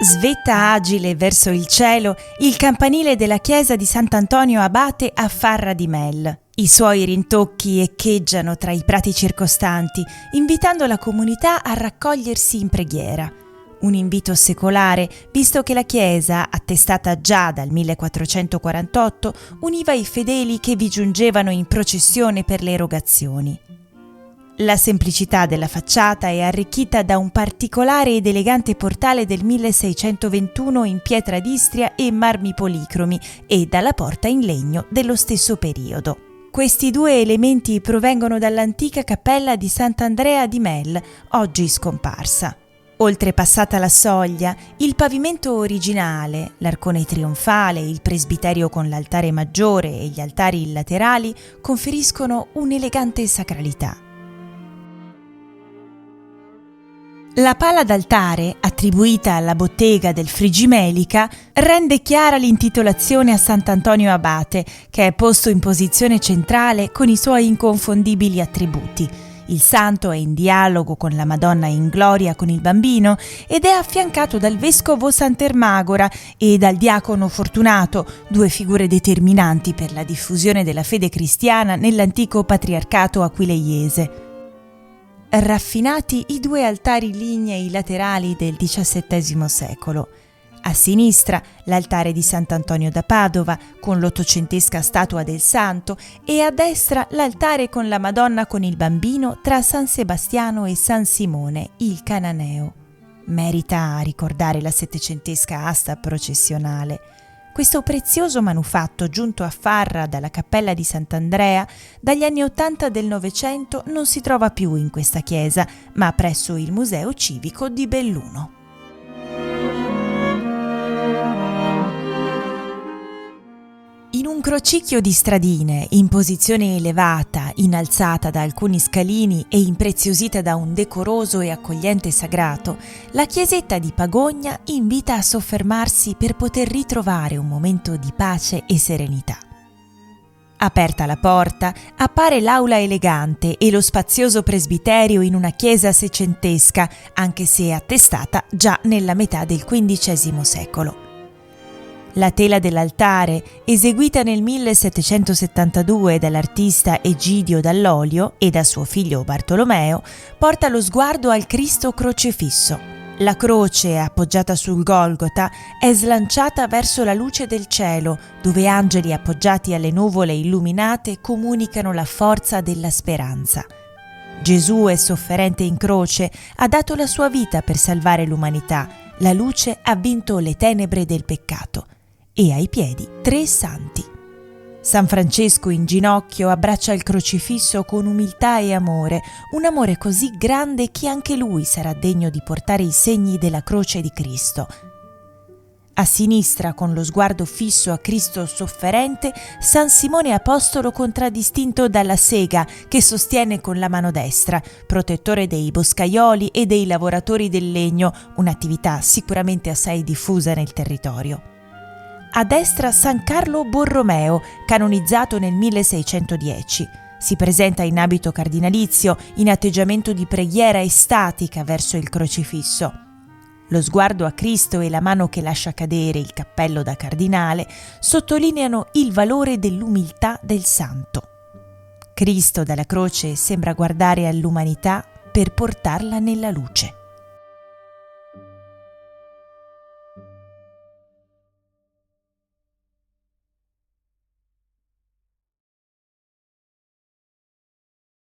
Svetta agile verso il cielo il campanile della chiesa di Sant'Antonio Abate a Farra di Mel. I suoi rintocchi echeggiano tra i prati circostanti, invitando la comunità a raccogliersi in preghiera. Un invito secolare, visto che la chiesa, attestata già dal 1448, univa i fedeli che vi giungevano in processione per le erogazioni. La semplicità della facciata è arricchita da un particolare ed elegante portale del 1621 in pietra d'Istria e marmi policromi e dalla porta in legno dello stesso periodo. Questi due elementi provengono dall'antica cappella di Sant'Andrea di Mel, oggi scomparsa. Oltrepassata la soglia, il pavimento originale, l'arcone trionfale, il presbiterio con l'altare maggiore e gli altari laterali conferiscono un'elegante sacralità. La pala d'altare, attribuita alla bottega del Frigimelica, rende chiara l'intitolazione a Sant'Antonio Abate, che è posto in posizione centrale con i suoi inconfondibili attributi. Il santo è in dialogo con la Madonna in gloria con il bambino ed è affiancato dal vescovo Sant'Ermagora e dal diacono Fortunato, due figure determinanti per la diffusione della fede cristiana nell'antico patriarcato aquileiese. Raffinati i due altari lignei laterali del XVII secolo. A sinistra l'altare di Sant'Antonio da Padova con l'ottocentesca statua del santo e a destra l'altare con la Madonna con il bambino tra San Sebastiano e San Simone, il Cananeo. Merita ricordare la settecentesca asta processionale. Questo prezioso manufatto giunto a Farra dalla cappella di Sant'Andrea dagli anni '80 del Novecento non si trova più in questa chiesa, ma presso il Museo Civico di Belluno. In un crocicchio di stradine, in posizione elevata, innalzata da alcuni scalini e impreziosita da un decoroso e accogliente sagrato, la chiesetta di Pagogna invita a soffermarsi per poter ritrovare un momento di pace e serenità. Aperta la porta, appare l'aula elegante e lo spazioso presbiterio in una chiesa seicentesca, anche se attestata già nella metà del XV secolo. La tela dell'altare, eseguita nel 1772 dall'artista Egidio Dall'Olio e da suo figlio Bartolomeo, porta lo sguardo al Cristo crocefisso. La croce, appoggiata sul Golgota, è slanciata verso la luce del cielo, dove angeli appoggiati alle nuvole illuminate comunicano la forza della speranza. Gesù è sofferente in croce, ha dato la sua vita per salvare l'umanità. La luce ha vinto le tenebre del peccato. E ai piedi 3 santi. San Francesco in ginocchio abbraccia il crocifisso con umiltà e amore, un amore così grande che anche lui sarà degno di portare i segni della croce di Cristo. A sinistra, con lo sguardo fisso a Cristo sofferente, San Simone Apostolo contraddistinto dalla sega che sostiene con la mano destra, protettore dei boscaioli e dei lavoratori del legno, un'attività sicuramente assai diffusa nel territorio. A destra San Carlo Borromeo, canonizzato nel 1610. Si presenta in abito cardinalizio, in atteggiamento di preghiera estatica verso il crocifisso. Lo sguardo a Cristo e la mano che lascia cadere il cappello da cardinale sottolineano il valore dell'umiltà del santo. Cristo dalla croce sembra guardare all'umanità per portarla nella luce.